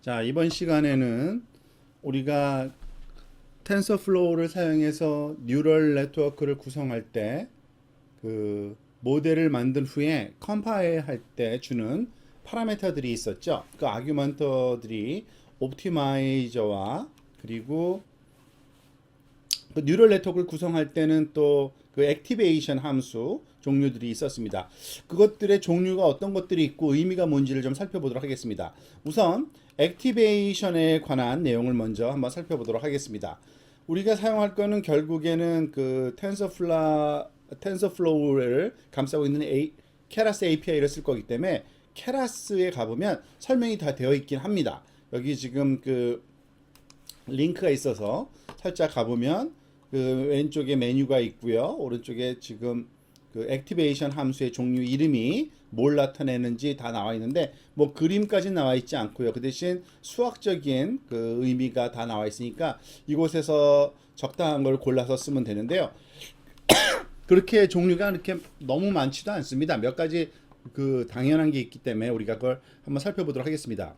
자, 이번 시간에는 우리가 텐서플로우를 사용해서 뉴럴 네트워크를 구성할 때 그 모델을 만든 후에 컴파일 할 때 주는 파라미터들이 있었죠. 그 아규먼터들이 옵티마이저와 그리고 그 뉴럴 네트워크를 구성할 때는 또 그 액티베이션 함수 종류들이 있었습니다. 그것들의 종류가 어떤 것들이 있고 의미가 뭔지를 좀 살펴보도록 하겠습니다. 우선 액티베이션에 관한 내용을 먼저 한번 살펴보도록 하겠습니다. 우리가 사용할 거는 결국에는 그 텐서플로우를 감싸고 있는 케라스 API를 쓸 거기 때문에 케라스에 가보면 설명이 다 되어 있긴 합니다. 여기 지금 그 링크가 있어서 살짝 가보면 그 왼쪽에 메뉴가 있고요. 오른쪽에 지금 그 액티베이션 함수의 종류 이름이 뭘 나타내는지 다 나와 있는데 뭐 그림까지 나와 있지 않고요. 그 대신 수학적인 그 의미가 다 나와 있으니까 이곳에서 적당한 걸 골라서 쓰면 되는데요. 그렇게 종류가 이렇게 너무 많지도 않습니다. 몇 가지 그 당연한 게 있기 때문에 우리가 그걸 한번 살펴보도록 하겠습니다.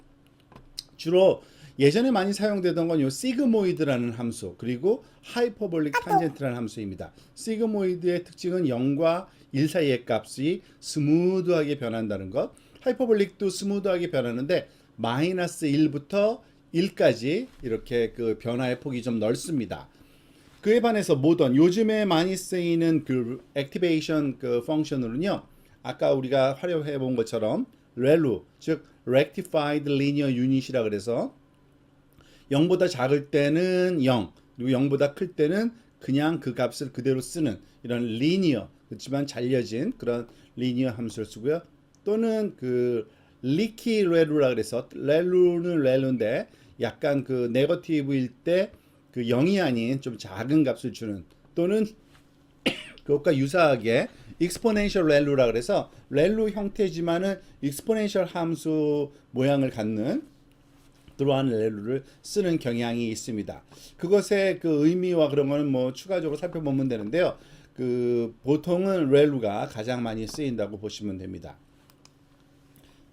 주로 예전에 많이 사용되던 건 요 시그모이드라는 함수 그리고 하이퍼볼릭 탄젠트라는 함수입니다. 시그모이드의 특징은 0과 1 사이의 값이 스무드하게 변한다는 것. 하이퍼볼릭도 스무드하게 변하는데 마이너스 1부터 1까지 이렇게 그 변화의 폭이 좀 넓습니다. 그에 반해서 모던 요즘에 많이 쓰이는 그 액티베이션 그 펑션으로는요. 아까 우리가 활용해 본 것처럼 렐루 즉 rectified linear unit이라 그래서 0보다 작을 때는 0 그리고 0보다 클 때는 그냥 그 값을 그대로 쓰는 이런 리니어 그렇지만 잘려진 그런 리니어 함수를 쓰고요. 또는 그 리키 렐루라 그래서 렐루는 렐루인데 약간 그 네거티브일 때 그 0이 아닌 좀 작은 값을 주는 또는 그것과 유사하게 익스포넨셜 렐루라 그래서 렐루 형태지만은 익스포넨셜 함수 모양을 갖는 그러한 렐루를 쓰는 경향이 있습니다. 그것의 그 의미와 그런 거는 뭐 추가적으로 살펴보면 되는데요. 그 보통은 렐루가 가장 많이 쓰인다고 보시면 됩니다.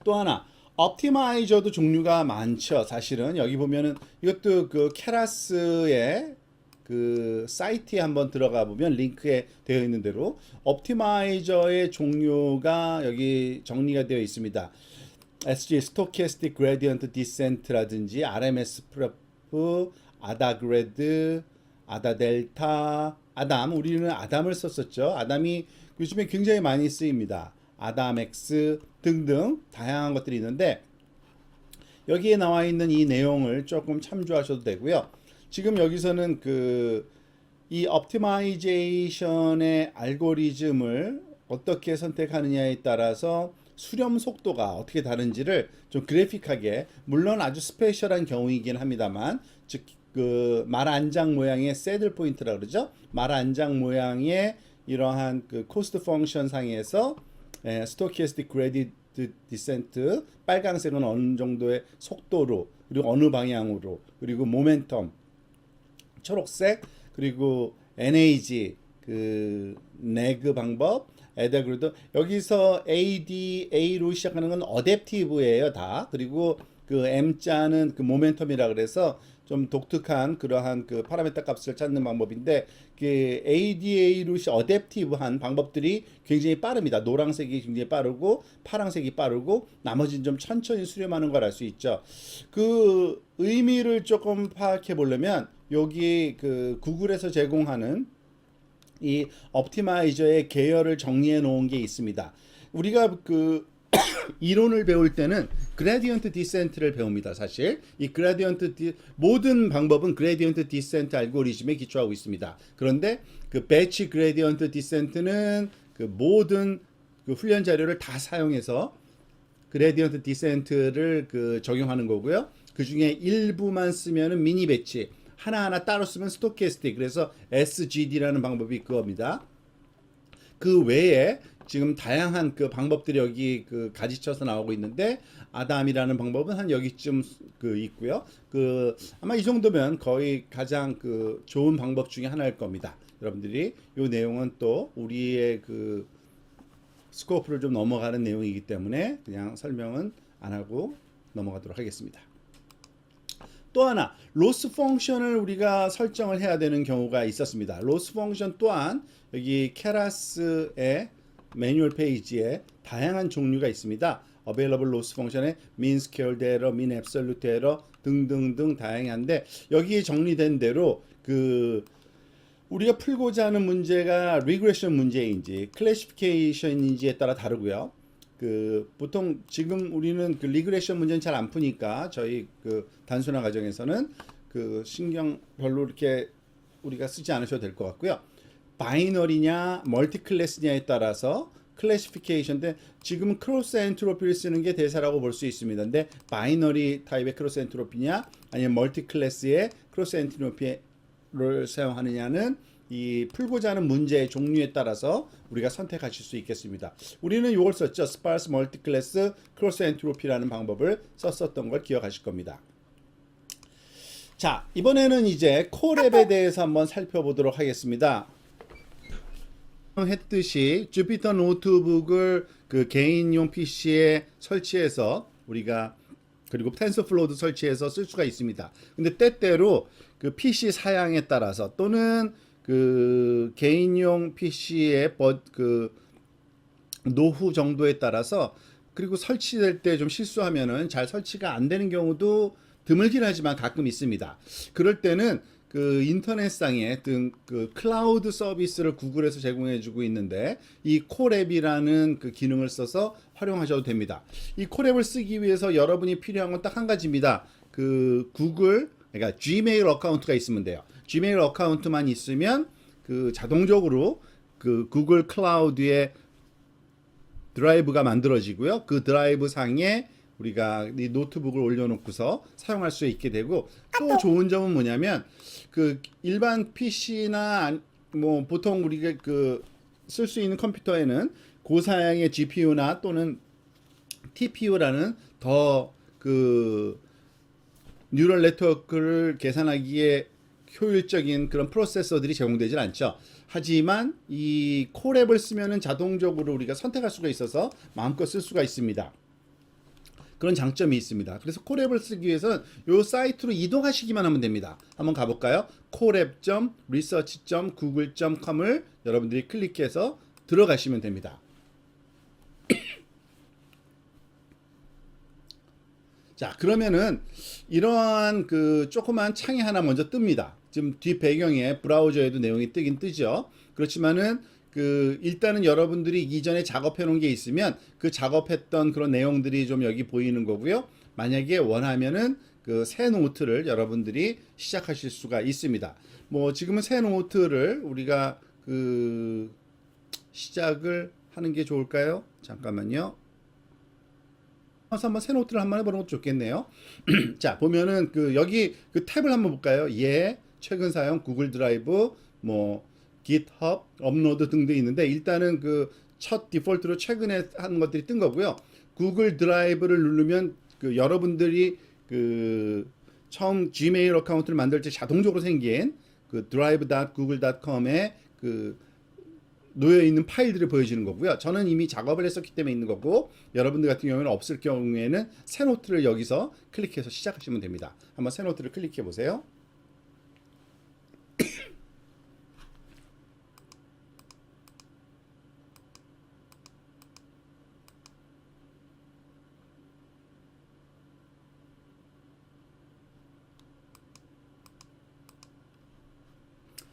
또 하나 옵티마이저도 종류가 많죠. 사실은 여기 보면은 이것도 그 케라스의 그 사이트에 한번 들어가 보면 링크에 되어 있는 대로 옵티마이저의 종류가 여기 정리가 되어 있습니다. SG 스토캐스틱 그레디언트 디센트라든지 RMS 프레프, 아다그레드, 아다델타, 아담 우리는 아담을 썼었죠. 아담이 요즘에 굉장히 많이 쓰입니다. 아담X 등등 다양한 것들이 있는데 여기에 나와 있는 이 내용을 조금 참조하셔도 되고요. 지금 여기서는 그 이 옵티마이제이션의 알고리즘을 어떻게 선택하느냐에 따라서 수렴 속도가 어떻게 다른지를 좀 그래픽하게 물론 아주 스페셜한 경우이긴 합니다만 즉 그 말 안장 모양의 새들 포인트라 그러죠. 말 안장 모양의 이러한 그 코스트 펑션 상에서 스토캐스틱 그레디트 디센트 빨강색은 어느 정도의 속도로 그리고 어느 방향으로 그리고 모멘텀 초록색 그리고 NAG 그 네그 방법 에다그래도 여기서 ADA로 시작하는 건 어댑티브예요 다 그리고 그 M자는 그 모멘텀이라 그래서 좀 독특한 그러한 그 파라미터 값을 찾는 방법인데 그 ADA로 어댑티브한 방법들이 굉장히 빠릅니다. 노란색이 굉장히 빠르고 파란색이 빠르고 나머지는 좀 천천히 수렴하는 걸 알 수 있죠. 그 의미를 조금 파악해 보려면 여기 그 구글에서 제공하는 이 옵티마이저의 계열을 정리해 놓은 게 있습니다. 우리가 그 이론을 배울 때는 그레디언트 디센트를 배웁니다. 사실 이 모든 방법은 그레디언트 디센트 알고리즘에 기초하고 있습니다. 그런데 그 배치 그레디언트 디센트는 그 모든 그 훈련 자료를 다 사용해서 그레디언트 디센트를 그 적용하는 거고요. 그 중에 일부만 쓰면은 미니 배치 하나하나 따로 쓰면 스토캐스틱 그래서 SGD라는 방법이 그겁니다. 그 외에 지금 다양한 그 방법들이 여기 그 가지쳐서 나오고 있는데 아담이라는 방법은 한 여기쯤 그 있고요. 그 아마 이 정도면 거의 가장 그 좋은 방법 중에 하나일 겁니다. 여러분들이 이 내용은 또 우리의 그 스코프를 좀 넘어가는 내용이기 때문에 그냥 설명은 안 하고 넘어가도록 하겠습니다. 또 하나 로스 펑션을 우리가 설정을 해야 되는 경우가 있었습니다. 로스 펑션 또한 여기 케라스의 매뉴얼 페이지에 다양한 종류가 있습니다. available loss 펑션에 mean squared error, mean absolute error 등등등 다양한데 여기에 정리된 대로 그 우리가 풀고자 하는 문제가 리그레션 문제인지 클래시피케이션인지에 따라 다르고요. 그 보통 지금 우리는 그 리그레션 문제는 잘 안 푸니까 저희 그 단순화 과정에서는 그 신경 별로 이렇게 우리가 쓰지 않으셔도 될 것 같고요. 바이너리냐 멀티 클래스냐에 따라서 클래시피케이션인데 지금은 크로스 엔트로피를 쓰는 게 대사라고 볼 수 있습니다. 근데 바이너리 타입의 크로스 엔트로피냐 아니면 멀티 클래스의 크로스 엔트로피를 사용하느냐는 이 풀고자 하는 문제의 종류에 따라서 우리가 선택하실 수 있겠습니다. 우리는 이걸 썼죠. 스파르스 멀티 클래스 크로스 엔트로피라는 방법을 썼었던 걸 기억하실 겁니다. 자, 이번에는 이제 코랩에 대해서 한번 살펴보도록 하겠습니다. 했듯이 주피터 노트북을 그 개인용 PC에 설치해서 우리가 그리고 텐서플로우도 설치해서 쓸 수가 있습니다. 근데 때때로 그 PC 사양에 따라서 또는 그 개인용 PC의 그 노후 정도에 따라서 그리고 설치될 때 좀 실수하면은 잘 설치가 안 되는 경우도 드물긴 하지만 가끔 있습니다. 그럴 때는 그 인터넷상에 그 클라우드 서비스를 구글에서 제공해주고 있는데 이 코랩이라는 그 기능을 써서 활용하셔도 됩니다. 이 코랩을 쓰기 위해서 여러분이 필요한 건 딱 한 가지입니다. 그 구글 그러니까 Gmail 어카운트가 있으면 돼요. Gmail 어카운트만 있으면 그 자동적으로 그 구글 클라우드에 드라이브가 만들어지고요. 그 드라이브 상에 우리가 이 노트북을 올려놓고서 사용할 수 있게 되고 또 좋은 점은 뭐냐면 그 일반 PC나 뭐 보통 우리가 그 쓸 수 있는 컴퓨터에는 고사양의 GPU나 또는 TPU라는 더 그 뉴럴 네트워크를 계산하기에 효율적인 그런 프로세서들이 제공되질 않죠. 하지만 이 코랩을 쓰면은 자동적으로 우리가 선택할 수가 있어서 마음껏 쓸 수가 있습니다. 그런 장점이 있습니다. 그래서 코랩을 쓰기 위해서는 이 사이트로 이동하시기만 하면 됩니다. 한번 가볼까요? coreap.research.google.com을 여러분들이 클릭해서 들어가시면 됩니다. 자, 그러면은 이러한 그 조그만 창이 하나 먼저 뜹니다. 지금 뒷 배경에 브라우저에도 내용이 뜨긴 뜨죠. 그렇지만은 그 일단은 여러분들이 이전에 작업해 놓은 게 있으면 그 작업했던 그런 내용들이 좀 여기 보이는 거고요. 만약에 원하면은 그 새 노트를 여러분들이 시작하실 수가 있습니다. 뭐 지금은 새 노트를 우리가 그 시작을 하는 게 좋을까요? 잠깐만요. 그래서 한번 새 노트를 한번 해보는 것도 좋겠네요. 자, 보면은 그 여기 그 탭을 한번 볼까요? 예, 최근 사용, 구글 드라이브, 뭐 GitHub, 업로드 등등 있는데 일단은 그 첫 디폴트로 최근에 한 것들이 뜬 거고요. 구글 드라이브를 누르면 그 여러분들이 그 처음 Gmail 어카운트를 만들 때 자동적으로 생긴 그 drive.google.com에 그 놓여 있는 파일들을 보여주는 거고요. 저는 이미 작업을 했었기 때문에 있는 거고 여러분들 같은 경우에는 없을 경우에는 새 노트를 여기서 클릭해서 시작하시면 됩니다. 한번 새 노트를 클릭해 보세요.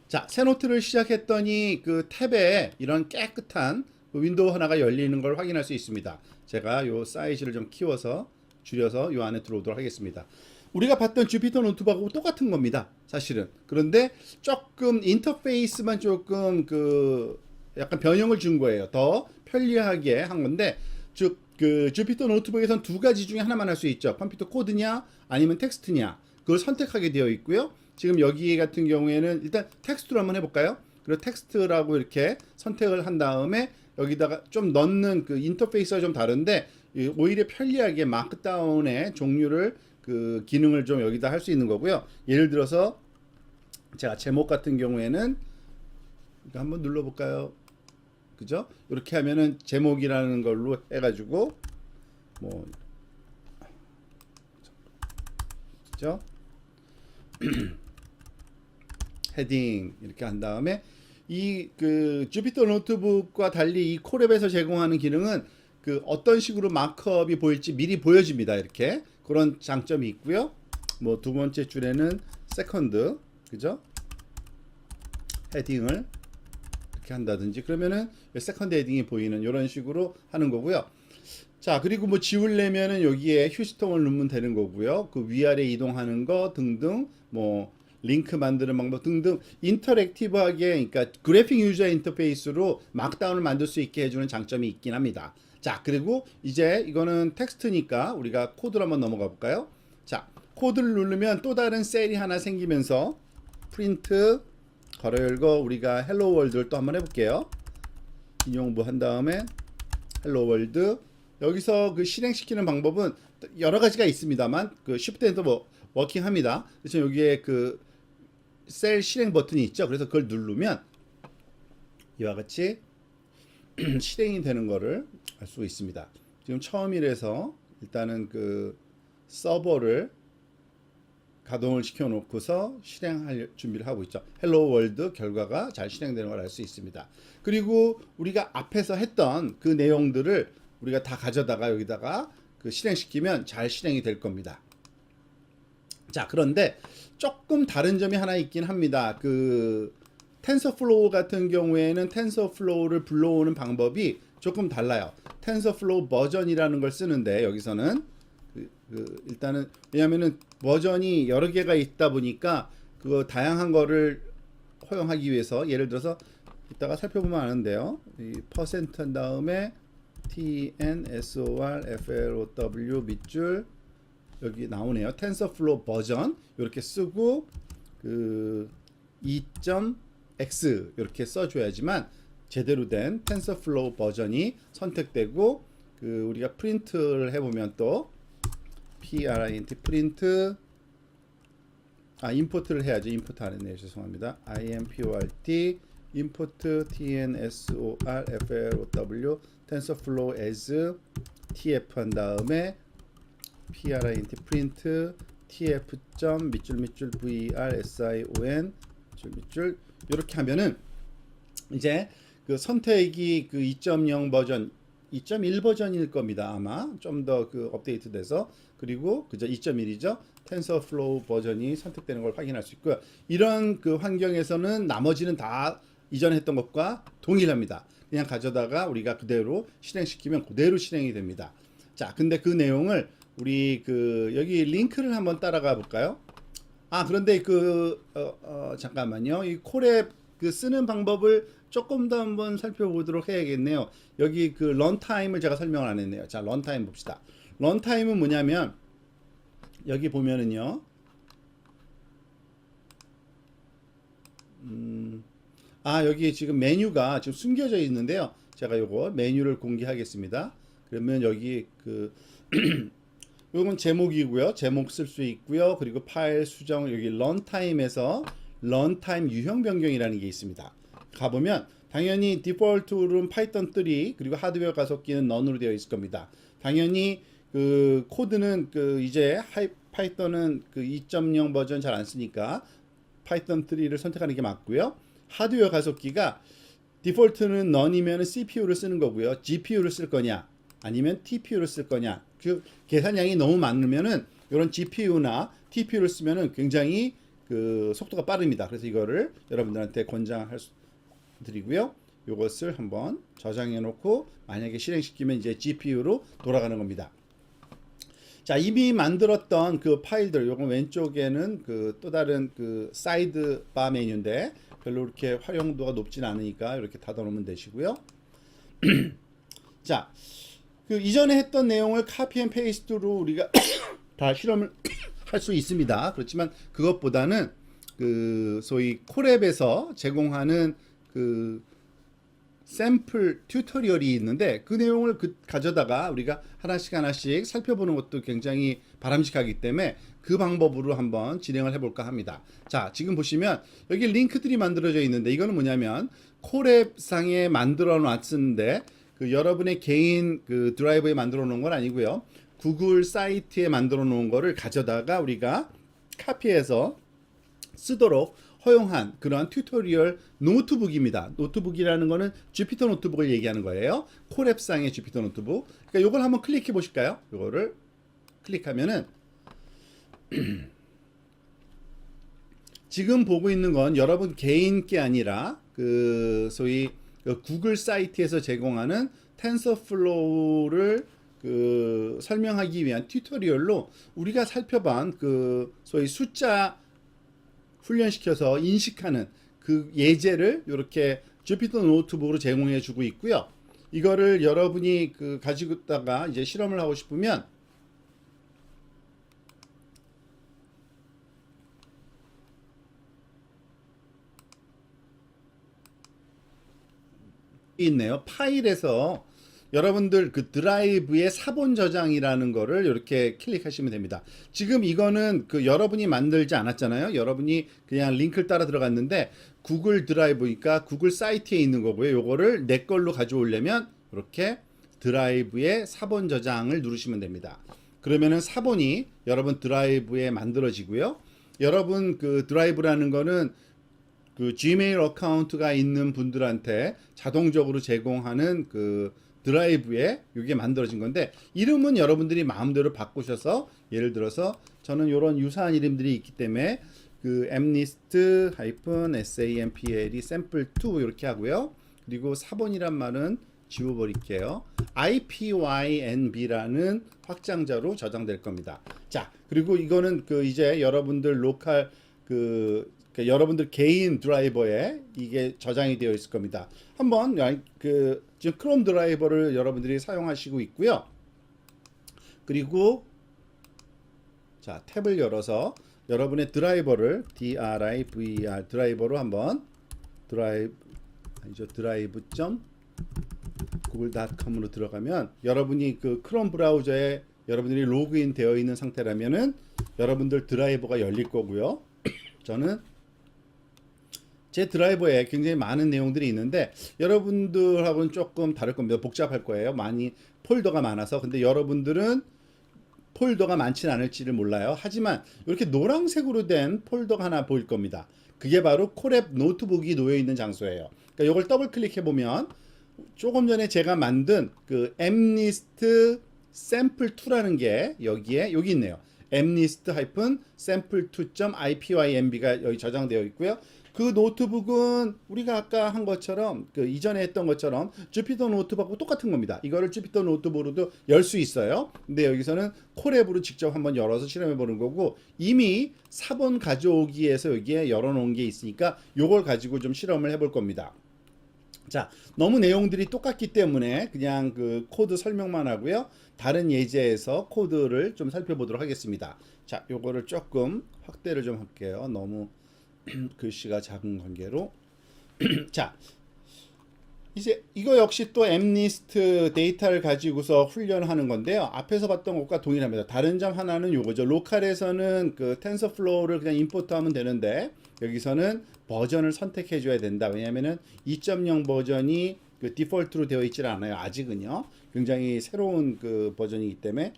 자, 새 노트를 시작했더니 그 탭에 이런 깨끗한 윈도우 하나가 열리는 걸 확인할 수 있습니다. 제가 요 사이즈를 좀 키워서 줄여서 요 안에 들어오도록 하겠습니다. 우리가 봤던 주피터 노트북하고 똑같은 겁니다. 사실은. 그런데 조금 인터페이스만 조금 그 약간 변형을 준 거예요. 더 편리하게 한 건데 즉 그 주피터 노트북에선 두 가지 중에 하나만 할 수 있죠. 컴퓨터 코드냐 아니면 텍스트냐. 그걸 선택하게 되어 있고요. 지금 여기 같은 경우에는 일단 텍스트로 한번 해볼까요? 그리고 텍스트라고 이렇게 선택을 한 다음에 여기다가 좀 넣는 그 인터페이스가 좀 다른데 오히려 편리하게 마크다운의 종류를 그 기능을 좀 여기다 할 수 있는 거고요. 예를 들어서 제가 제목 같은 경우에는 이거 한번 눌러볼까요? 그죠? 이렇게 하면은 제목이라는 걸로 해가지고 뭐 그죠? 헤딩 이렇게 한 다음에 이 그 주피터 노트북과 달리 이 콜앱에서 제공하는 기능은 그 어떤 식으로 마크업이 보일지 미리 보여집니다. 이렇게 그런 장점이 있고요. 뭐 두 번째 줄에는 세컨드, 그죠? 헤딩을 이렇게 한다든지 그러면은 세컨드 헤딩이 보이는 이런 식으로 하는 거고요. 자, 그리고 뭐 지우려면은 여기에 휴지통을 누르면 되는 거고요. 그 위아래 이동하는 거 등등, 뭐 링크 만드는 방법 등등 인터랙티브하게, 그러니까 그래픽 유저 인터페이스로 막다운을 만들 수 있게 해주는 장점이 있긴 합니다. 자, 그리고 이제 이거는 텍스트니까 우리가 코드로 한번 넘어가 볼까요? 자, 코드를 누르면 또 다른 셀이 하나 생기면서 프린트 괄호 열고 우리가 헬로 월드를 또 한번 해볼게요. 인용부 한 다음에 헬로 월드. 여기서 그 실행시키는 방법은 여러 가지가 있습니다만 그 쉬프트에도 뭐 워킹합니다. 그래서 여기에 그 셀 실행 버튼이 있죠. 그래서 그걸 누르면 이와 같이 실행이 되는 거를 알 수 있습니다. 지금 처음이라서 일단은 그 서버를 가동을 시켜 놓고서 실행할 준비를 하고 있죠. 헬로 월드 결과가 잘 실행되는 걸 알 수 있습니다. 그리고 우리가 앞에서 했던 그 내용들을 우리가 다 가져다가 여기다가 그 실행시키면 잘 실행이 될 겁니다. 자, 그런데 조금 다른 점이 하나 있긴 합니다. 그 텐서플로우 같은 경우에는 텐서플로우를 불러오는 방법이 조금 달라요. 텐서플로우 버전이라는 걸 쓰는데 여기서는 일단은 왜냐면은 버전이 여러 개가 있다 보니까 그 다양한 거를 허용하기 위해서 예를 들어서 이따가 살펴보면 아는데요. 이 퍼센트 한 다음에 TNSOR FLOW 밑줄 여기 나오네요. 텐서플로우 버전 이렇게 쓰고 그 2.x 이렇게 써줘야지만 제대로 된 텐서플로우 버전이 선택되고 그 우리가 프린트를 해보면 또 print 프린트 임포트를 해야죠. 임포트 안 했네요. 죄송합니다. import import tnsorflow tensorflow as tf 한 다음에 print print tf 밑줄 vrsion 밑줄 이렇게 하면은 이제 그 선택이 그 2.0 버전 2.1 버전일 겁니다. 아마 좀 더 그 업데이트돼서 그리고 그저 2.1이죠. 텐서플로우 버전이 선택되는 걸 확인할 수 있고요. 이런 그 환경에서는 나머지는 다 이전에 했던 것과 동일합니다. 그냥 가져다가 우리가 그대로 실행시키면 그대로 실행이 됩니다. 자, 근데 그 내용을 우리 그 여기 링크를 한번 따라가 볼까요? 그런데 그 잠깐만요. 이 콜앱 그 쓰는 방법을 조금 더 한번 살펴보도록 해야겠네요. 여기 그 런타임을 제가 설명을 안 했네요. 자, 런타임 봅시다. 런타임은 뭐냐면 여기 보면은요. 여기 지금 메뉴가 지금 숨겨져 있는데요. 제가 요거 메뉴를 공개하겠습니다. 그러면 여기 그 요건 제목이고요. 제목 쓸 수 있고요. 그리고 파일 수정 여기 런타임에서 런타임 유형 변경이라는 게 있습니다. 가보면 당연히 디폴트로는 파이썬 3 그리고 하드웨어 가속기는 넌으로 되어 있을 겁니다. 당연히 그 코드는 그 이제 파이썬은 그 2.0 버전 잘 안 쓰니까 파이썬 3를 선택하는 게 맞고요. 하드웨어 가속기가 디폴트는 넌이면 CPU를 쓰는 거고요. GPU를 쓸 거냐 아니면 TPU를 쓸 거냐. 그 계산량이 너무 많으면은 이런 GPU나 TPU를 쓰면은 굉장히 그 속도가 빠릅니다. 그래서 이거를 여러분들한테 권장할 수 드리고요. 이것을 한번 저장해 놓고 만약에 실행시키면 이제 GPU로 돌아가는 겁니다. 자, 이미 만들었던 그 파일들 요건 왼쪽에는 그 또 다른 그 사이드 바 메뉴인데 별로 이렇게 활용도가 높진 않으니까 이렇게 닫아 놓으면 되시고요. 자, 그 이전에 했던 내용을 카피 앤 페이스트로 우리가 다 실험을 할 수 있습니다. 그렇지만 그것보다는 그 소위 콜앱에서 제공하는 그 샘플 튜토리얼이 있는데 그 내용을 가져다가 우리가 하나씩 살펴보는 것도 굉장히 바람직하기 때문에 그 방법으로 한번 진행을 해볼까 합니다. 자, 지금 보시면 여기 링크들이 만들어져 있는데 이거는 뭐냐면 콜앱상에 만들어 놨는데 그 여러분의 개인 그 드라이브에 만들어 놓은 건 아니고요. 구글 사이트에 만들어 놓은 거를 가져다가 우리가 카피해서 쓰도록 허용한 그러한 튜토리얼 노트북입니다. 노트북이라는 거는 주피터 노트북을 얘기하는 거예요. 콜앱상의 주피터 노트북. 그러니까 이걸 한번 클릭해 보실까요? 이거를 클릭하면은 지금 보고 있는 건 여러분 개인 게 아니라 그 소위 구글 사이트에서 제공하는 텐서플로우를 그 설명하기 위한 튜토리얼로 우리가 살펴본 그 소위 숫자 훈련시켜서 인식하는 그 예제를 이렇게 주피터 노트북으로 제공해 주고 있고요. 이거를 여러분이 그 가지고 있다가 이제 실험을 하고 싶으면 있네요. 파일에서 여러분들 그 드라이브의 사본 저장이라는 거를 이렇게 클릭하시면 됩니다. 지금 이거는 그 여러분이 만들지 않았잖아요. 여러분이 그냥 링크를 따라 들어갔는데 구글 드라이브니까 구글 사이트에 있는 거고요. 요거를 내 걸로 가져오려면 이렇게 드라이브의 사본 저장을 누르시면 됩니다. 그러면은 사본이 여러분 드라이브에 만들어지고요. 여러분 그 드라이브라는 거는 그 지메일 어카운트가 있는 분들한테 자동적으로 제공하는 그 드라이브에 이게 만들어진 건데 이름은 여러분들이 마음대로 바꾸셔서 예를 들어서 저는 이런 유사한 이름들이 있기 때문에 그 mnist-sample sample2 이렇게 하고요. 그리고 사본이란 말은 지워버릴게요. ipynb라는 확장자로 저장될 겁니다. 자, 그리고 이거는 그 이제 여러분들 로컬 그러니까 여러분들 개인 드라이버에 이게 저장이 되어 있을 겁니다. 한번 그 지금 크롬 드라이버를 여러분들이 사용하시고 있고요. 그리고 자 탭을 열어서 여러분의 드라이버를 driver 드라이버로 한번 drive.google.com으로 들어가면 여러분이 그 크롬 브라우저에 여러분들이 로그인 되어 있는 상태라면은 여러분들 드라이버가 열릴 거고요. 저는 제 드라이버에 굉장히 많은 내용들이 있는데 여러분들하고는 조금 다를 겁니다. 복잡할 거예요. 많이 폴더가 많아서. 근데 여러분들은 폴더가 많지는 않을지를 몰라요. 하지만 이렇게 노란색으로 된 폴더가 하나 보일 겁니다. 그게 바로 콜앱 노트북이 놓여 있는 장소예요. 그러니까 이걸 더블 클릭해 보면 조금 전에 제가 만든 그 mnist sample2라는 게 여기 있네요. mnist-sample2.ipynb가 여기 저장되어 있고요. 그 노트북은 우리가 아까 한 것처럼 그 이전에 했던 것처럼 주피터 노트북하고 똑같은 겁니다. 이거를 주피터 노트북으로도 열 수 있어요. 근데 여기서는 콜앱으로 직접 한번 열어서 실험해 보는 거고 이미 사본 가져오기 위해서 여기에 열어놓은 게 있으니까 요걸 가지고 좀 실험을 해볼 겁니다. 자, 너무 내용들이 똑같기 때문에 그냥 그 코드 설명만 하고요. 다른 예제에서 코드를 좀 살펴보도록 하겠습니다. 자, 요거를 조금 확대를 좀 할게요. 너무 글씨가 작은 관계로. 자, 이제 이거 역시 또 mnist 데이터를 가지고서 훈련하는 건데요. 앞에서 봤던 것과 동일합니다. 다른 점 하나는 요거죠. 로컬에서는 그 텐서플로우를 그냥 임포트하면 되는데 여기서는 버전을 선택해 줘야 된다. 왜냐면은 2.0 버전이 그 디폴트로 되어 있질 않아요. 아직은요. 굉장히 새로운 그 버전이기 때문에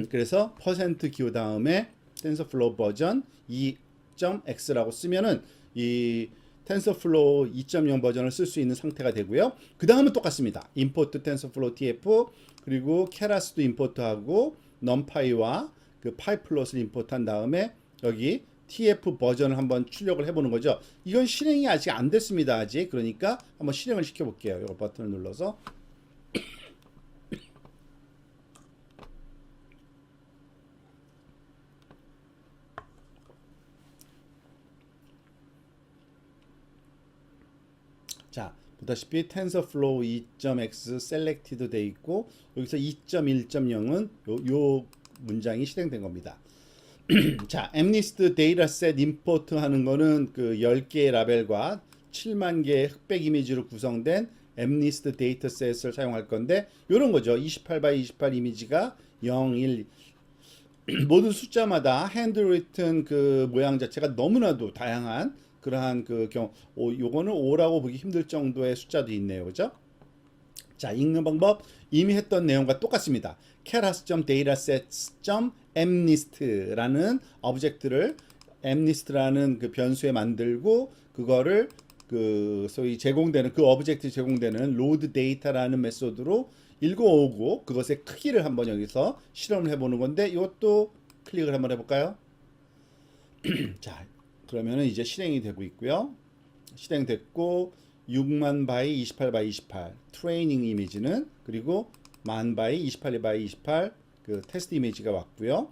그래서 퍼센트 기호 다음에 텐서플로우 버전 2.x라고 쓰면은 이 텐서플로우 2.0 버전을 쓸 수 있는 상태가 되고요. 그 다음은 똑같습니다. import tensorflow tf 그리고 keras도 임포트하고 numpy와 그 pyplot을 임포트한 다음에 여기 tf 버전을 한번 출력을 해보는 거죠. 이건 실행이 아직 안 됐습니다. 아직. 그러니까 한번 실행을 시켜볼게요. 이 버튼을 눌러서 자, 보다시피 TensorFlow 2.x selected 돼 있고 여기서 2.1.0은 요 문장이 실행된 겁니다. 자, mnist dataset import 하는 거는 그 10개의 라벨과 7만 개의 흑백 이미지로 구성된 mnist dataset을 사용할 건데 요런 거죠. 28x28 이미지가 0, 1 모든 숫자마다 핸드리튼 그 모양 자체가 너무나도 다양한 그러한 그 요거는 5라고 보기 힘들 정도의 숫자도 있네요. 그죠? 자, 읽는 방법 이미 했던 내용과 똑같습니다. keras.datasets.mnist라는 오브젝트를 mnist라는 그 변수에 만들고 그거를 그 소위 제공되는 그 오브젝트 제공되는 load data라는 메소드로 읽어오고 그것의 크기를 한번 여기서 실험을 해보는 건데 이것도 클릭을 한번 해볼까요? 자, 그러면은 이제 실행이 되고 있고요. 실행됐고 6만 바이 28 바이 28 트레이닝 이미지는 그리고 10,000 바이 28 바이 28 그 테스트 이미지가 왔고요.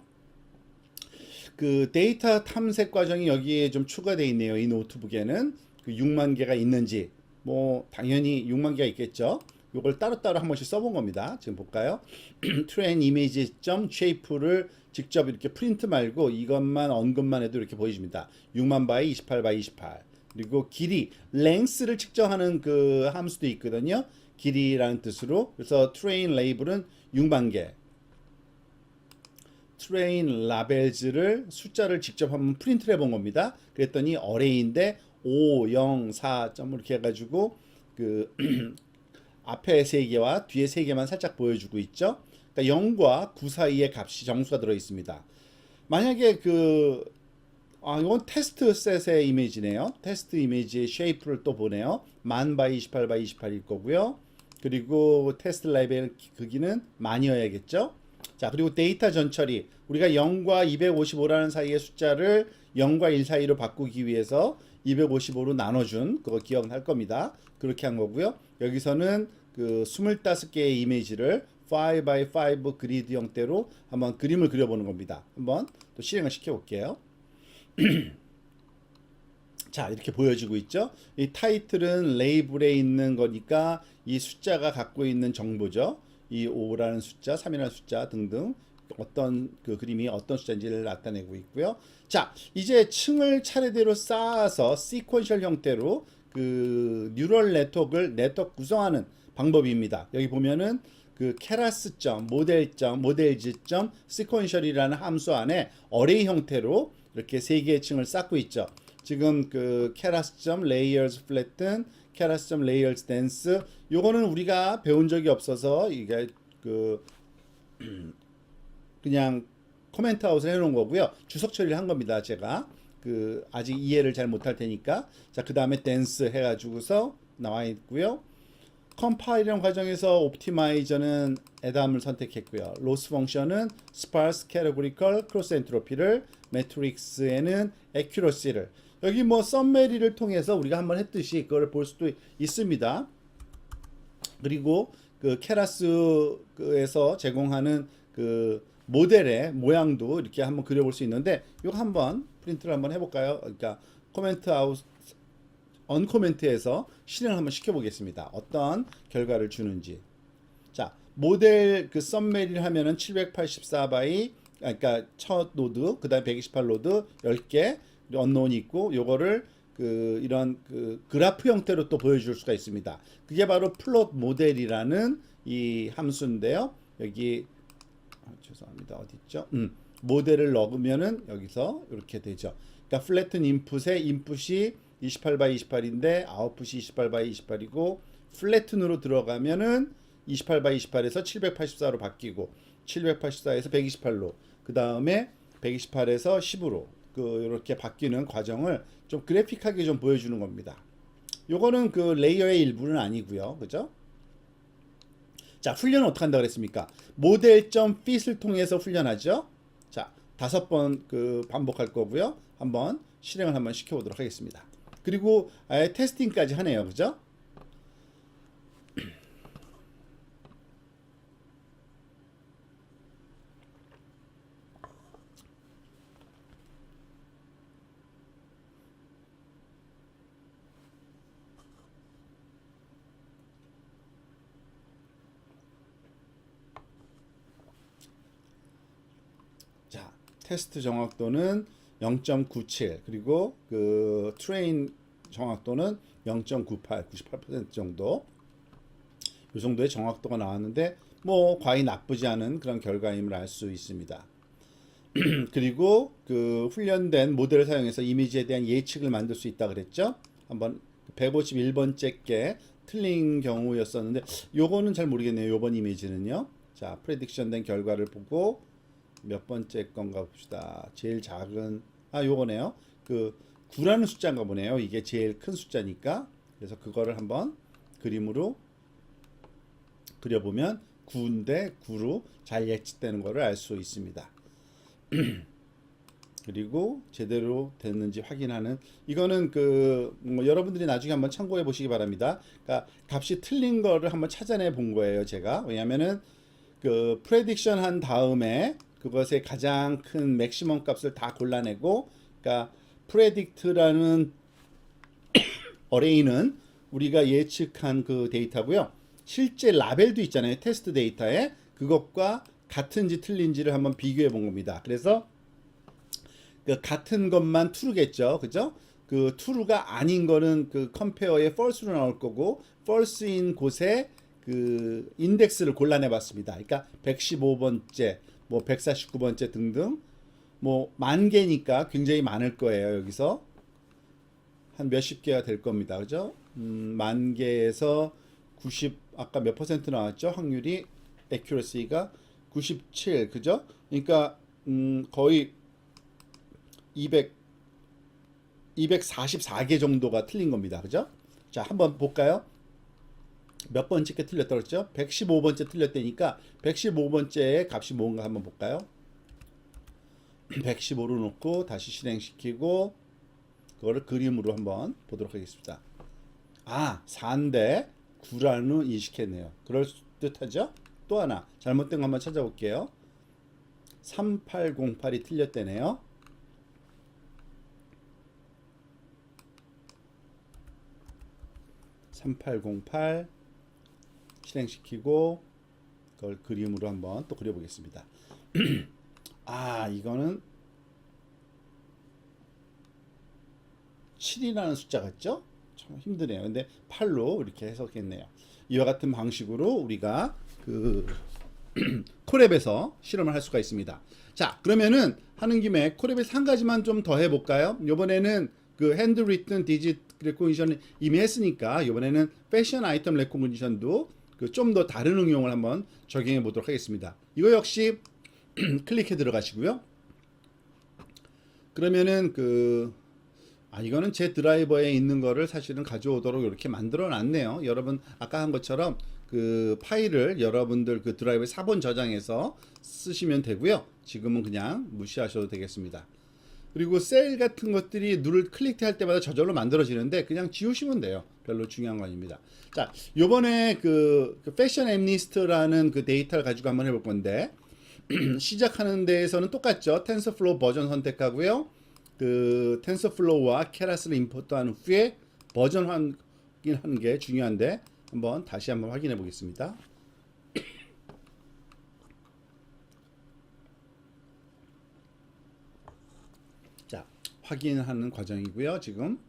그 데이터 탐색 과정이 여기에 좀 추가되어 있네요. 이 노트북에는 그 6만 개가 있는지 뭐 당연히 6만 개가 있겠죠. 이걸 따로따로 한 번씩 써본 겁니다. 지금 볼까요? train image.shape를 직접 이렇게 프린트 말고 이것만 언급만 해도 이렇게 보여줍니다. 6만 바이 28 바이 28 그리고 길이 length를 측정하는 그 함수도 있거든요. 길이라는 뜻으로 그래서 train label은 6만 개 train labels를 숫자를 직접 한번 프린트를 해본 겁니다. 그랬더니 어레이인데 5, 0, 4 점 이렇게 해가지고 그 앞에 3개와 뒤에 3개만 살짝 보여주고 있죠. 그러니까 0과 9 사이의 값이 정수가 들어 있습니다. 만약에 이건 테스트 셋의 이미지네요. 테스트 이미지의 쉐이프를 또 보네요. 10,000 바이 28 바이 28일 거고요. 그리고 테스트 레벨 크기는 만이어야겠죠. 자, 그리고 데이터 전처리. 우리가 0과 255라는 사이의 숫자를 0과 1 사이로 바꾸기 위해서 255로 나눠준 그거 기억할 겁니다. 그렇게 한 거고요. 여기서는 그 25개의 이미지를 5 by 5 그리드 형태로 한번 그림을 그려보는 겁니다. 한번 또 실행을 시켜볼게요. 자, 이렇게 보여지고 있죠. 이 타이틀은 레이블에 있는 거니까 이 숫자가 갖고 있는 정보죠. 이 5라는 숫자, 3이라는 숫자 등등 어떤 그 그림이 어떤 숫자인지를 나타내고 있고요. 자, 이제 층을 차례대로 쌓아서 시퀀셜 형태로 그 뉴럴 네트워크를 네트워크 구성하는 방법입니다. 여기 보면은 그 keras., modelz. sequential이라는 함수 안에 어레이 형태로 이렇게 3개의 층을 쌓고 있죠. 지금 그 keras.layers flatten, keras.layers dense 요거는 우리가 배운 적이 없어서 이게 그 그냥 코멘트 아웃을 해놓은 거고요. 주석 처리를 한 겁니다. 제가 그 아직 이해를 잘 못할 테니까. 자, 그 다음에 댄스 해가지고서 나와 있고요. 컴파일이라는 과정에서 옵티마이저는 애담을 선택했고요. 로스 펑션은 스파스 캐테고리컬 크로스 엔트로피를, 매트릭스에는 애큐러시를. 여기 뭐 썸메리를 통해서 우리가 한번 했듯이 그걸 볼 수도 있습니다. 그리고 그 케라스에서 제공하는 그 모델의 모양도 이렇게 한번 그려볼 수 있는데 이거 한번 프린트를 한번 해볼까요? 그러니까 코멘트 아웃 언코멘트에서 실행을 한번 시켜보겠습니다. 어떤 결과를 주는지. 자, 모델 그 썸메리를 하면은 784 바이 그러니까 첫 노드, 그다음에 128 노드 10개 언노운이 있고 요거를 그 이런 그 그래프 형태로 또 보여줄 수가 있습니다. 그게 바로 플롯 모델이라는 이 함수인데요. 여기 죄송합니다. 어디 있죠? 모델을 넣으면은 여기서 이렇게 되죠. 그러니까 플래튼 인풋에 인풋이 28 바이 28인데 아웃풋이 28 바이 28이고 플래튼으로 들어가면은 28 바이 28에서 784로 바뀌고 784에서 128로 그 다음에 128에서 10으로 그 이렇게 바뀌는 과정을 좀 그래픽하게 좀 보여주는 겁니다. 요거는 그 레이어의 일부는 아니고요, 그죠? 자, 훈련은 어떻게 한다 그랬습니까? 모델.fit을 통해서 훈련하죠. 자, 5번 그 반복할 거고요. 한번 실행을 한번 시켜보도록 하겠습니다. 그리고 아예 테스팅까지 하네요, 그죠? 자, 테스트 정확도는 0.97 그리고 그 트레인 정확도는 0.98, 98% 정도 이 정도의 정확도가 나왔는데 뭐 과히 나쁘지 않은 그런 결과임을 알 수 있습니다. 그리고 그 훈련된 모델을 사용해서 이미지에 대한 예측을 만들 수 있다 그랬죠. 한번 151번째 게 틀린 경우였었는데 요거는 잘 모르겠네요. 요번 이미지는요. 자, 프레딕션 된 결과를 보고 몇 번째 건가 봅시다. 제일 작은 요거네요. 그 9라는 숫자인가 보네요. 이게 제일 큰 숫자니까. 그래서 그거를 한번 그림으로 그려보면 9인데 9로 잘 예측되는 것을 알 수 있습니다. 그리고 제대로 됐는지 확인하는, 이거는 뭐 여러분들이 나중에 한번 참고해 보시기 바랍니다. 그러니까 값이 틀린 거를 한번 찾아내 본 거예요, 제가. 왜냐면은 그 프레딕션 한 다음에 그것의 가장 큰 맥시멈 값을 다 골라내고, 그러니까 프레딕트라는 어레이는 우리가 예측한 그 데이터고요. 실제 라벨도 있잖아요. 테스트 데이터에 그것과 같은지 틀린지를 한번 비교해 본 겁니다. 그래서 그 같은 것만 true겠죠, 그죠? 그 true가 아닌 거는 그 compare에 false로 나올 거고, false인 곳에 그 인덱스를 골라내봤습니다. 그러니까 115번째, 뭐 149번째 등등, 뭐 10,000개니까 굉장히 많을 거예요. 여기서 한 몇십 개가 될 겁니다, 그죠? 10,000개에서 90, 아까 몇 퍼센트 나왔죠? 확률이, accuracy가 97, 그죠? 그러니까 거의 244개 정도가 틀린 겁니다. 그죠? 자, 한번 볼까요? 몇 번째 게 틀렸다고 그랬죠? 115번째 틀렸다니까 115번째의 값이 뭔가 한번 볼까요? 115로 놓고 다시 실행시키고 그거를 그림으로 한번 보도록 하겠습니다. 4인데 9라는 인식했네요. 그럴 듯하죠? 또 하나 잘못된 거 한번 찾아볼게요. 3808이 틀렸대네요. 3808 실행시키고 그걸 그림으로 한번 또 그려보겠습니다. 이거는 7이라는 숫자 같죠? 참 힘드네요. 근데 8로 이렇게 해석했네요. 이와 같은 방식으로 우리가 그 콜앱에서 실험을 할 수가 있습니다. 자, 그러면은 하는 김에 콜앱에서 한 가지만 좀 더 해볼까요? 이번에는 그 핸드 리튼 디짓 레코니션을 이미 했으니까 이번에는 패션 아이템 레코니션도 그 좀 더 다른 응용을 한번 적용해 보도록 하겠습니다. 이거 역시 클릭해 들어가시고요. 그러면은 이거는 제 드라이버에 있는 거를 사실은 가져오도록 이렇게 만들어 놨네요. 여러분 아까 한 것처럼 그 파일을 여러분들 그 드라이브에 4번 저장해서 쓰시면 되고요. 지금은 그냥 무시하셔도 되겠습니다. 그리고 셀 같은 것들이 누를 클릭할 때마다 저절로 만들어지는데 그냥 지우시면 돼요. 별로 중요한 거 아닙니다. 자, 요번에 그 패션 엠니스트라는 그 데이터를 가지고 한번 해볼 건데 시작하는 데에서는 똑같죠. 텐서플로우 버전 선택하고요. 그 텐서플로우와 케라스를 임포트한 후에 버전 확인하는 게 중요한데 다시 한번 확인해 보겠습니다. 자, 확인하는 과정이고요. 지금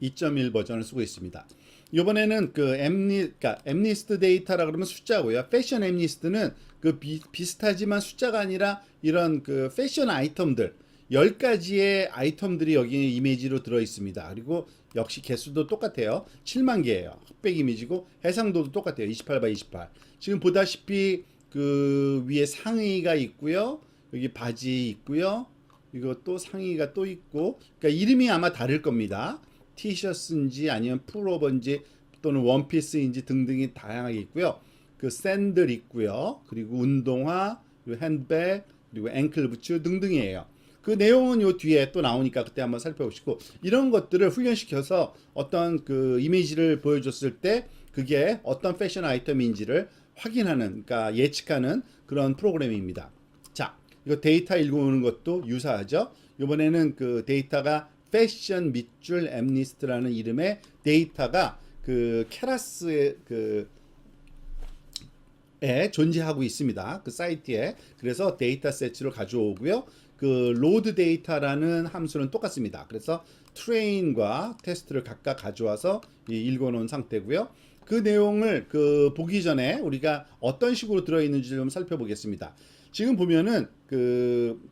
2.1 버전을 쓰고 있습니다. 이번에는 그러니까 엠니스트 데이터라 그러면 숫자고요. 패션 엠니스트는 그 비슷하지만 숫자가 아니라 이런 그 패션 아이템들 10가지의 아이템들이 여기 이미지로 들어 있습니다. 그리고 역시 개수도 똑같아요. 7만 개예요. 흑백 이미지고 해상도도 똑같아요. 28x28. 지금 보다시피 그 위에 상의가 있고요. 여기 바지 있고요. 이것도 상의가 또 있고, 그러니까 이름이 아마 다를 겁니다. 티셔츠인지 아니면 풀오버인지 또는 원피스인지 등등이 다양하게 있고요. 그 샌들 있고요. 그리고 운동화, 그리고 핸드백, 그리고 앵클 부츠 등등이에요. 그 내용은 요 뒤에 또 나오니까 그때 한번 살펴보시고, 이런 것들을 훈련시켜서 어떤 그 이미지를 보여줬을 때 그게 어떤 패션 아이템인지를 확인하는, 그러니까 예측하는 그런 프로그램입니다. 자, 이거 데이터 읽어오는 것도 유사하죠. 이번에는 그 데이터가 패션 밑줄 엠니스트라는 이름의 데이터가 그 케라스의 에 존재하고 있습니다. 그 사이트에. 그래서 데이터 세트로 가져오고요. 그 로드 데이터라는 함수는 똑같습니다. 그래서 트레인과 테스트를 각각 가져와서 읽어놓은 상태고요. 그 내용을 보기 전에 우리가 어떤 식으로 들어있는지 좀 살펴보겠습니다. 지금 보면은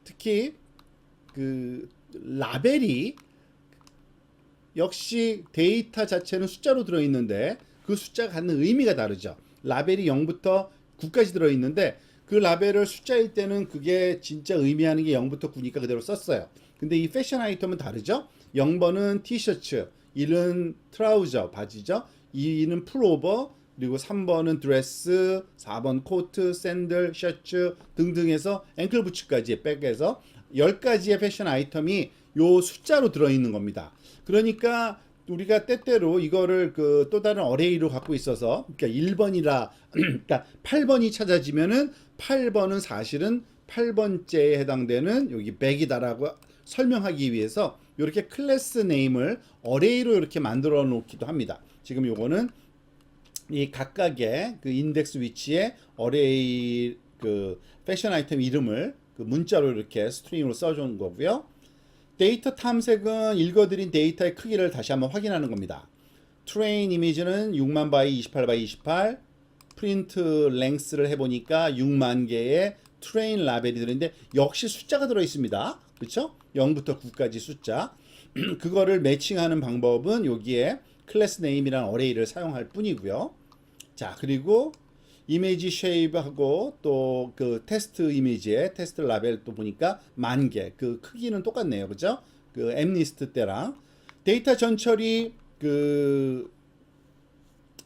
특히 라벨이 역시 데이터 자체는 숫자로 들어있는데 그 숫자가 갖는 의미가 다르죠. 라벨이 0부터 9까지 들어있는데 그 라벨을 숫자일 때는 그게 진짜 의미하는 게 0부터 9니까 그대로 썼어요. 근데 이 패션 아이템은 다르죠. 0번은 티셔츠, 1은 트라우저, 바지죠. 2는 풀오버, 그리고 3번은 드레스, 4번 코트, 샌들, 셔츠 등등 해서 앵클 부츠까지 백에서 10가지의 패션 아이템이 요 숫자로 들어있는 겁니다. 그러니까 우리가 때때로 이거를 그 또 다른 어레이로 갖고 있어서, 그러니까 1번이라 그러니까 8번이 찾아지면은 8번은 사실은 8번째에 해당되는 여기 100이다라고 설명하기 위해서 이렇게 클래스 네임을 어레이로 이렇게 만들어 놓기도 합니다. 지금 요거는 이 각각의 그 인덱스 위치에 어레이 그 패션 아이템 이름을 그 문자로 이렇게 스트링으로 써준 거고요. 데이터 탐색은 읽어드린 데이터의 크기를 다시 한번 확인하는 겁니다. 트레인 이미지는 6만 바이 28 바이 28, 프린트 랭스를 해보니까 6만 개의 트레인 라벨이 들어있는데 역시 숫자가 들어있습니다. 그렇죠? 0부터 9까지 숫자. 그거를 매칭하는 방법은 여기에 클래스 네임이라는 어레이를 사용할 뿐이고요. 자, 그리고 이미지 쉐입하고 또 그 테스트 이미지의 테스트 라벨 또 보니까 10,000개. 그 크기는 똑같네요. 그죠? 그 엠리스트 때랑 데이터 전처리 그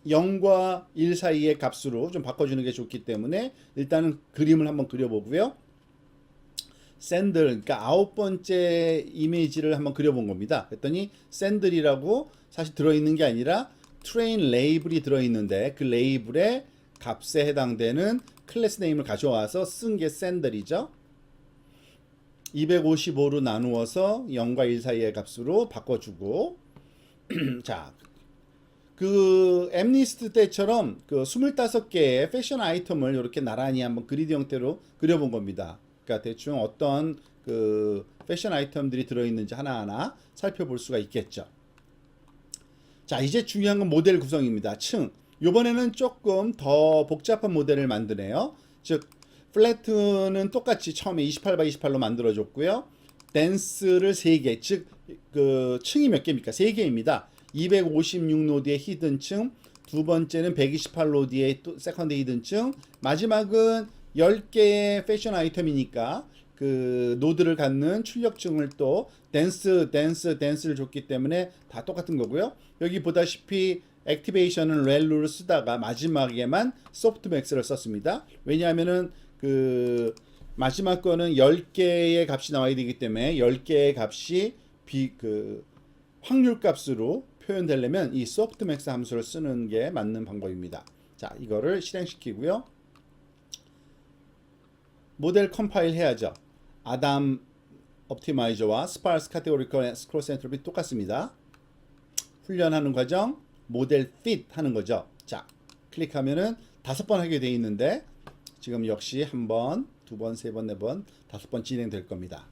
0과 1 사이의 값으로 좀 바꿔주는 게 좋기 때문에 일단은 그림을 한번 그려보고요. 샌들, 그러니까 9번째 이미지를 한번 그려본 겁니다. 그랬더니 샌들이라고 사실 들어있는 게 아니라 트레인 레이블이 들어있는데 그 레이블의 값에 해당되는 클래스 네임을 가져와서 쓴 게 샌들이죠. 255로 나누어서 0과 1 사이의 값으로 바꿔주고 자, 그 엠리스트 때처럼 그 25개의 패션 아이템을 이렇게 나란히 한번 그리드 형태로 그려본 겁니다. 그러니까 대충 어떤 그 패션 아이템들이 들어있는지 하나하나 살펴볼 수가 있겠죠. 자, 이제 중요한 건 모델 구성입니다. 층. 이번에는 조금 더 복잡한 모델을 만드네요. 즉 플래트는 똑같이 처음에 28 바이 28로 만들어줬고요. 댄스를 3개, 즉 그 층이 몇 개입니까? 3개입니다. 256노드의 히든 층, 두 번째는 128노드의 또 세컨드 히든 층, 마지막은 10개의 패션 아이템이니까 그 노드를 갖는 출력층을 또 댄스를 줬기 때문에 다 똑같은 거고요. 여기 보다시피 액티베이션은 렐루를 쓰다가 마지막에만 소프트맥스를 썼습니다. 왜냐하면은 그 마지막 거는 10개의 값이 나와야 되기 때문에 10개의 값이 그 확률 값으로 표현되려면 이 소프트맥스 함수를 쓰는 게 맞는 방법입니다. 자, 이거를 실행시키고요. 모델 컴파일 해야죠. 아담 옵티마이저와 스파르스 카테고리컬 크로스 엔트로피 똑같습니다. 훈련하는 과정, 모델 fit 하는 거죠. 자, 클릭하면은 5번 하게 돼 있는데 지금 역시 한 번, 두 번, 세 번, 네 번, 5번 진행될 겁니다.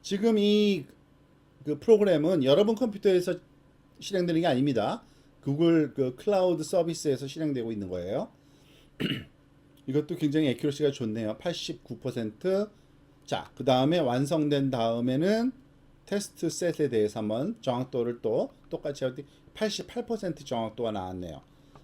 지금 이 그 프로그램은 여러분 컴퓨터에서 실행되는 게 아닙니다. 구글 그 클라우드 서비스에서 실행되고 있는 거예요. 이것도 굉장히 애큐러시가 좋네요. 89%. 자, 그 다음에 완성된 다음에는 테스트 셋에 대해서 한번 정확도를 또 똑같이 할 때 88% 정확도가 나왔네요.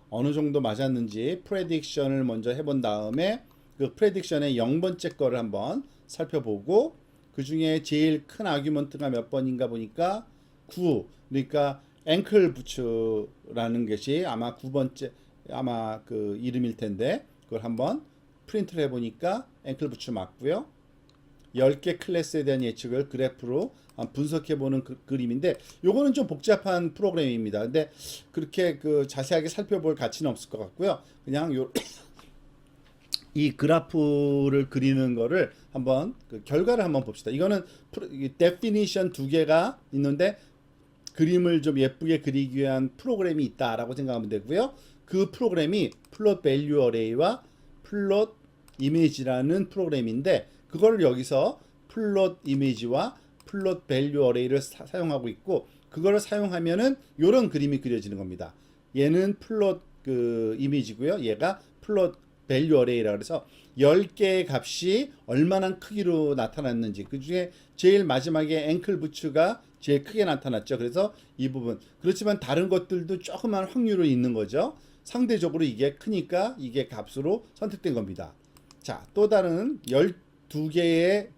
어느 정도 맞았는지 프레딕션을 먼저 해본 다음에 그 프레딕션의 0번째 거를 한번 살펴보고 그 중에 제일 큰 아규먼트가 몇 번인가 보니까 9. 그러니까 앵클 부츠라는 것이 아마 9번째 아마 그 이름일 텐데 그걸 한번 프린트를 해보니까 앵클 부츠 맞고요. 10개 클래스에 대한 예측을 그래프로 분석해보는 그림인데 요거는 좀 복잡한 프로그램입니다. 근데 그렇게 그 자세하게 살펴볼 가치는 없을 것 같고요. 그냥 요 이 그래프를 그리는 거를 한번 그 결과를 한번 봅시다. 이거는 데피니션 2개가 있는데 그림을 좀 예쁘게 그리기 위한 프로그램이 있다라고 생각하면 되고요. 그 프로그램이 플롯 밸류 어레이와 플롯 이미지라는 프로그램인데 그거를 여기서 플롯 이미지와 플롯 밸류 어레이를 사용하고 있고 그거를 사용하면은 이런 그림이 그려지는 겁니다. 얘는 플롯 그 이미지고요. 얘가 플롯 밸류 어레이라 그래서 10개의 값이 얼마나 크기로 나타났는지, 그 중에 제일 마지막에 앵클 부츠가 제일 크게 나타났죠. 그래서 이 부분, 그렇지만 다른 것들도 조그만 확률로 있는 거죠. 상대적으로 이게 크니까 이게 값으로 선택된 겁니다. 자, 또 다른 12개의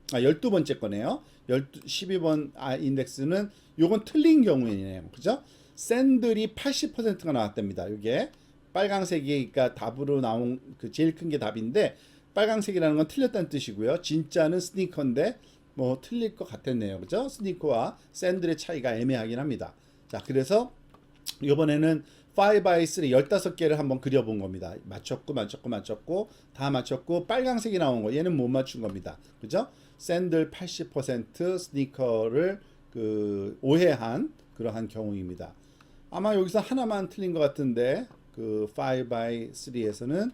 12번째 거네요. 12번 인덱스는 요건 틀린 경우이네요. 그죠? 샌들이 80%가 나왔답니다. 이게 빨강색이 그러니까 답으로 나온 그 제일 큰 게 답인데, 빨강색이라는 건 틀렸다는 뜻이고요. 진짜는 스니커인데 뭐 틀릴 것 같았네요. 그죠? 스니커와 샌들의 차이가 애매하긴 합니다. 자, 그래서 이번에는 5x3 15개를 한번 그려본 겁니다. 맞췄고 다 맞췄고 빨강색이 나온 거 얘는 못 맞춘 겁니다. 그죠? 샌들 80% 스니커를 오해한 그러한 경우입니다. 아마 여기서 하나만 틀린 것 같은데, 5x3에서는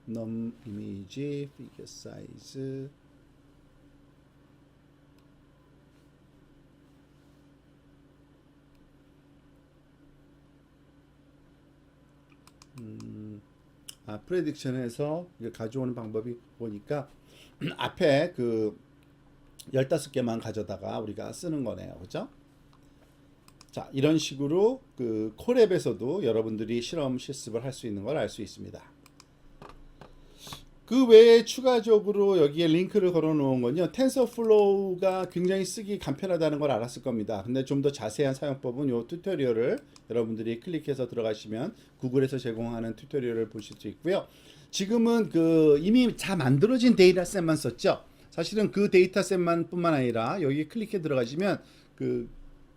num 이미지 figure size 프레딕션에서 가져오는 방법이 보니까 앞에 15개만 가져다가 우리가 쓰는 거네요. 그죠? 자, 이런 식으로 콜앱에서도 여러분들이 실험 실습을 할 수 있는 걸 알 수 있습니다. 그 외에 추가적으로 여기에 링크를 걸어 놓은 건요, 텐서플로우가 굉장히 쓰기 간편하다는 걸 알았을 겁니다. 근데 좀 더 자세한 사용법은 요 튜토리얼을 여러분들이 클릭해서 들어가시면 구글에서 제공하는 튜토리얼을 보실 수 있고요. 지금은 이미 다 만들어진 데이터셋만 썼죠. 사실은 그 데이터셋만 뿐만 아니라 여기 클릭해 들어가시면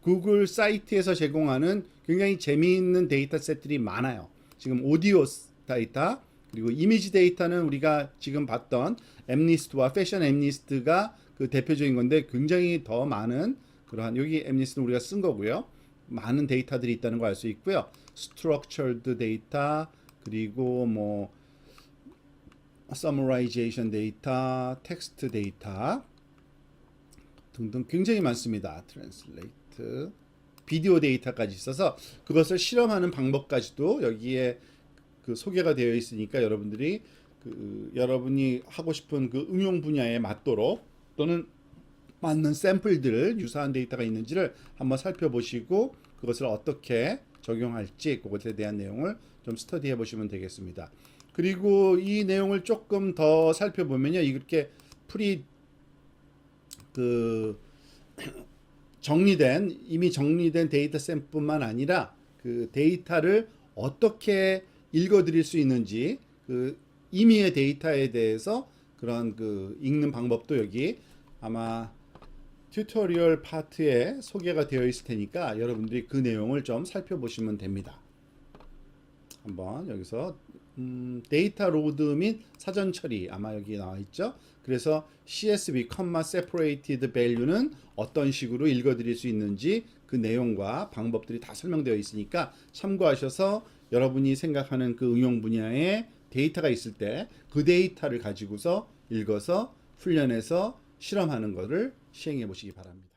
구글 사이트에서 제공하는 굉장히 재미있는 데이터셋들이 많아요. 지금 오디오 데이터, 그리고 이미지 데이터는 우리가 지금 봤던 엠니스트와 패션 엠니스트가 대표적인 건데, 굉장히 더 많은 그러한, 여기 엠니스트는 우리가 쓴 거고요. 많은 데이터들이 있다는 걸 알 수 있고요. 스트럭처드 데이터, 그리고 뭐 서머라이제이션 데이터, 텍스트 데이터 등등 굉장히 많습니다. 트랜슬레이트, 비디오 데이터까지 있어서 그것을 실험하는 방법까지도 여기에 소개가 되어 있으니까 여러분들이 여러분이 하고 싶은 응용 분야에 맞도록, 또는 맞는 샘플들, 유사한 데이터가 있는지를 한번 살펴보시고 그것을 어떻게 적용할지 그것에 대한 내용을 좀 스터디해 보시면 되겠습니다. 그리고 이 내용을 조금 더 살펴보면요, 이렇게 이미 정리된 데이터셋뿐만 아니라 데이터를 어떻게 읽어드릴 수 있는지, 임의의 데이터에 대해서 그런 읽는 방법도 여기 아마 튜토리얼 파트에 소개가 되어 있을 테니까 여러분들이 그 내용을 좀 살펴보시면 됩니다. 한번 여기서 데이터 로드 및 사전 처리, 아마 여기 나와 있죠. 그래서 CSV, separated value는 어떤 식으로 읽어드릴 수 있는지 그 내용과 방법들이 다 설명되어 있으니까 참고하셔서 여러분이 생각하는 응용 분야에 데이터가 있을 때 그 데이터를 가지고서 읽어서 훈련해서 실험하는 것을 시행해 보시기 바랍니다.